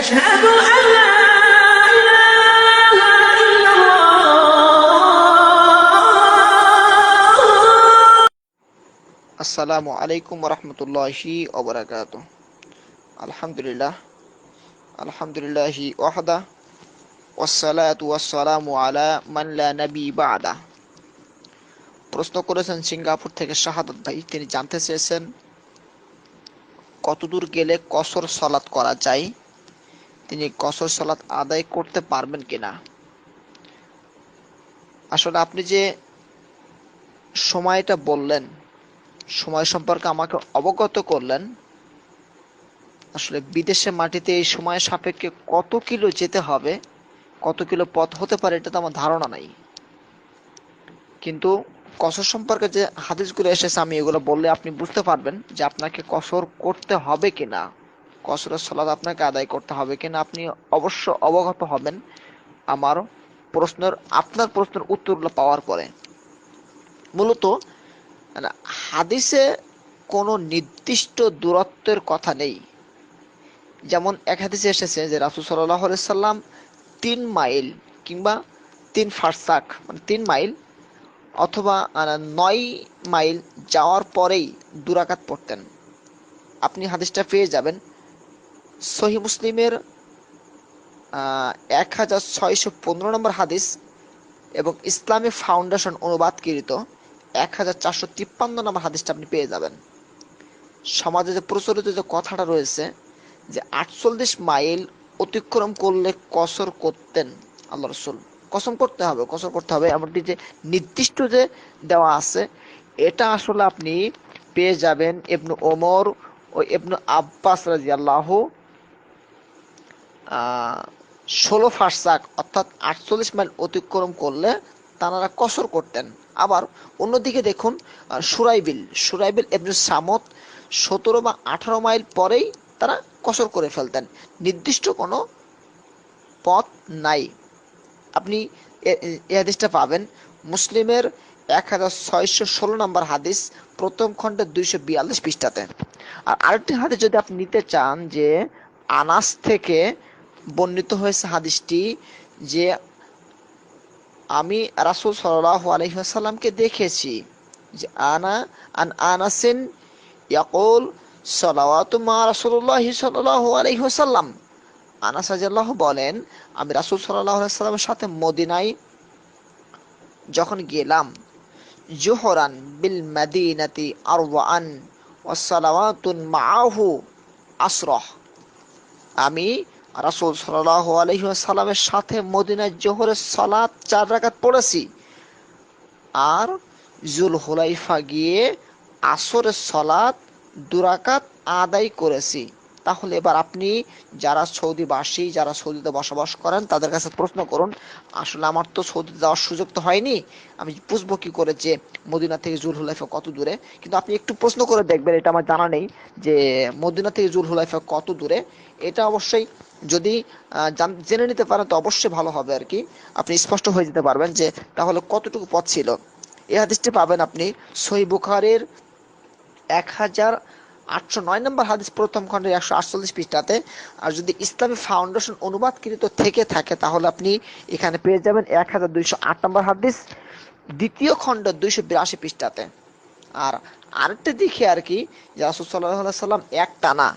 أشهد أن لا إله إلا الله. আসসালামু আলাইকুম রহমতুল্লাহি ওবরাকাত। আলহামদুলিল্লাহ আলহামদুলিল্লাহি ওয়াহদা ওয়াসসালাতু ওয়াসসালামু আলা মান লা নবী বা'দা। প্রশ্ন করেছেন সিঙ্গাপুর থেকে শাহাদাত ভাই। তিনি জানতে চেয়েছেন কতদূর গেলে কসর সালাত করা যায়, তিনি কসর সালাত আদায় করতে পারবেন কিনা। আসলে আপনি যে সময়টা বললেন, সময় সম্পর্কে আমাকে অবগত করলেন, আসলে বিদেশের মাটিতে এই সময় সাপেক্ষে কত কিলো যেতে হবে, কত কিলো পথ হতে পারে, এটা তো আমার ধারণা নাই। কিন্তু কসর সম্পর্কে যে হাদিসগুলো এসেছে, আমি এগুলো বললে আপনি বুঝতে পারবেন যে আপনাকে কসর করতে হবে কিনা, কসরের সালাত আপনাকে আদায় করতে হবে কিনা। আপনি অবশ্য অবগত হবেন আমার আপনার প্রশ্নের উত্তরগুলো পাওয়ার পরে। মূলত হাদিসে কোনো নির্দিষ্ট দূরত্বের কথা নেই। যেমন এক হাদিসে এসেছে যে রাসূল সাল্লাল্লাহু আলাইহি সাল্লাম 3 মাইল কিংবা 3 ফারসাক মানে 3 মাইল অথবা 9 মাইল যাওয়ার পরেই 2 রাকাত পড়তেন। আপনি হাদিসটা পেয়ে যাবেন সহিহ মুসলিমের 1615 নম্বর হাদিস এবং ইসলামী ফাউন্ডেশন অনুবাদকৃত 1453 নম্বর হাদিসটা আপনি পেয়ে যাবেন। সমাজে যে প্রচলিত যে কথাটা রয়েছে যে 48 মাইল অতিক্রম করলে কসর করতেন আল্লাহ রাসূল, কসর করতে হবে এমনটি যে নির্দিষ্ট যে দেওয়া আছে, এটা আসলে আপনি পেয়ে যাবেন ইবনে ওমর ও ইবনে আব্বাস রাদিয়াল্লাহু 16 ফারসাক অর্থাৎ 48 মাইল অতিক্রম করলে তারা কসর করতেন। আবার অন্যদিকে দেখুন সুরাইবিল ইবনে সামত 17 বা 18 মাইল পরেই তারা কসর করে ফেলতেন। নির্দিষ্ট কোনো পথ নাই। আপনি এই হাদিসটা পাবেন মুসলিমের 1616 নম্বর হাদিস, প্রথম খণ্ডের 242 পৃষ্ঠাতে। আর আরেকটি হাদিস যদি আপনি নিতে চান, যে আনাস থেকে বর্ণিত হয়েছে হাদিসটি, যে আমি রাসূল সাল্লাল্লাহু আলাইহি ওয়াসাল্লামকে দেখেছি, যে আনাসিন ইয়াকুল সালাওয়াতু মা রাসূলুল্লাহ সাল্লাল্লাহু আলাইহি ওয়াসাল্লাম। আনাস রাদিয়াল্লাহু বলেন, আমি রাসূল সাল্লাল্লাহু আলাইহি ওয়াসাল্লামের সাথে মদিনায় যখন গেলাম, জুহরান বিল মাদিনাতি আরওয়ান ওয়াস সালাওয়াতুন মাআহু আসরাহ। আমি রাসূল সাল্লাল্লাহু আলাইহি ওয়াসাল্লামের সাথে মদিনায় জোহরের সালাত 4 রাকাত পড়েছি, আর জুলহুলাইফা গিয়ে আসরের সালাত 2 রাকাত আদায় করেছি। তাহলে এবার আপনি যারা সৌদিবাসী, যারা সৌদিতে বসবাস করেন, তাদের কাছে প্রশ্ন করুন, আসলে আমার তো সৌদিতে যাওয়ার সুযোগ তো হয়নি, আমি বুঝবো কি করে যে মদিনা থেকে জুলহুলাইফা কত দূরে। কিন্তু আপনি একটু প্রশ্ন করে দেখবেন, এটা আমার জানা নেই যে মদিনা থেকে জুলহুলাইফা কত দূরে। এটা অবশ্যই যদি জেনে নিতে পারেন তো অবশ্যই ভালো হবে আর কি। আপনি স্পষ্ট হয়ে যেতে পারবেন যে তাহলে কতটুকু পথ ছিল। এই হাদিসটি পাবেন আপনি সহিহ বুখারীর 1809 নম্বর হাদিস, প্রথম খণ্ডের 148 পৃষ্ঠাতে। আর যদি ইসলামী ফাউন্ডেশন অনুবাদকৃত থেকে থাকে, তাহলে আপনি এখানে পেয়ে যাবেন 1208 নম্বর হাদিস, দ্বিতীয় খণ্ড 282 পৃষ্ঠাতে। আর আরেকটা দিকে আর কি, যে রাসূল সাল্লাল্লাহু আলাইহি সাল্লাম এক টানা,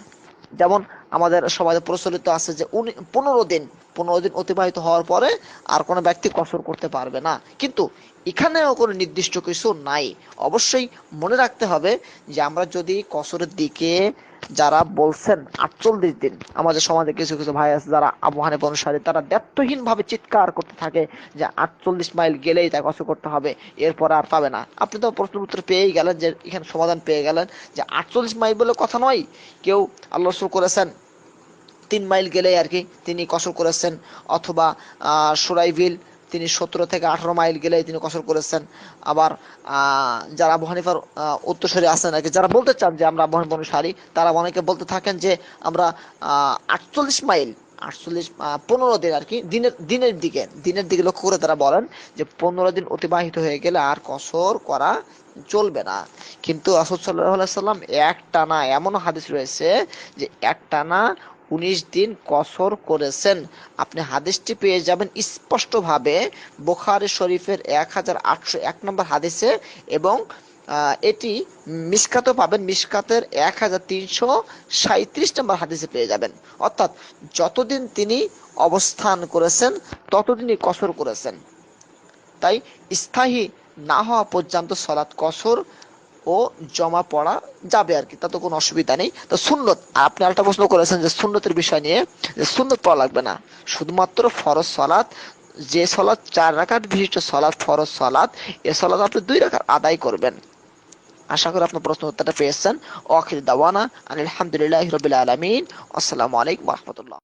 যেমন আমাদের সমাজে প্রচলিত আছে যে 15 দিন অতিবাহিত হওয়ার পরে আর কোনো ব্যক্তি কসর করতে পারবে না, কিন্তু এখানেও কোনো নির্দিষ্ট কিছু নাই। অবশ্যই মনে রাখতে হবে যে আমরা যদি কসরের দিকে যারা বলছেন 48 দিন, আমাদের সমাজে কিছু কিছু ভাই আছে যারা আবু হানিফা অনুসারী, তারা দ্ব্যর্থহীন ভাবে চিৎকার করতে থাকে যে 48 মাইল গেলেই তাই কসর করতে হবে, এরপর আর পাবে না। আপনি তো প্রশ্নের উত্তর পেয়েই গেলেন, যে এখানে সমাধান পেয়ে গেলেন যে 48 মাইল বলে কথা নয়। কেউ আল্লাহ রাসূল করেছেন 3 মাইল গেলেই আর কি তিনি কসর করেছেন, অথবা সুরাইবিল তিনি 17 থেকে 18 মাইল গেলেই তিনি কসর করেছেন। আবার যারা আবু হানিফার উত্তরসূরি আছেন আর কি, যারা বলতে চান যে আমরা আবু হানিফা অনুসারী, তারা অনেকে বলতে থাকেন যে আমরা 48 মাইল 15 দিন আর কি, দিনের দিকে লক্ষ্য করে তারা বলেন যে 15 দিন অতিবাহিত হয়ে গেলে আর কসর করা চলবে না। কিন্তু রাসূল সাল্লাল্লাহু আলাইহি সাল্লাম এক টানা, এমন হাদিস রয়েছে যে এক টানা 19 দিন কসর করেছেন। আপনি হাদিসটি পেয়ে যাবেন স্পষ্টভাবে বুখারী শরীফের 1801 নম্বর হাদিসে, এবং এটি মিশকাতেও পাবেন, মিশকাতের 1337 নম্বর হাদিসে পেয়ে যাবেন। অর্থাৎ যতদিন তিনি অবস্থান করেছেন ততদিনই কসর করেছেন। তাই স্থায়ী না হওয়া পর্যন্ত সলাৎ কসর ও জমা পড়া যাবে আর কি, তাতে কোনো অসুবিধা নেই। তো সুন্নত, আপনি আরেকটা প্রশ্ন করেছেন যে সুন্নতের বিষয় নিয়ে, যে সুন্নত পড়া লাগবে না, শুধুমাত্র ফরজ সলাৎ, যে সলাৎ 4 রাকাত বিশিষ্ট সলাৎ ফরজ সলাৎ, এ সলাৎ আপনি 2 রাকাত আদায় করবেন। আশা করি আপনার প্রশ্ন উত্তরটা পেয়েছেন। আখির দাওয়ানা আলহামদুলিল্লাহি রাব্বিল আলামিন। আসসালামু আলাইকুম ওয়া রাহমাতুল্লাহ।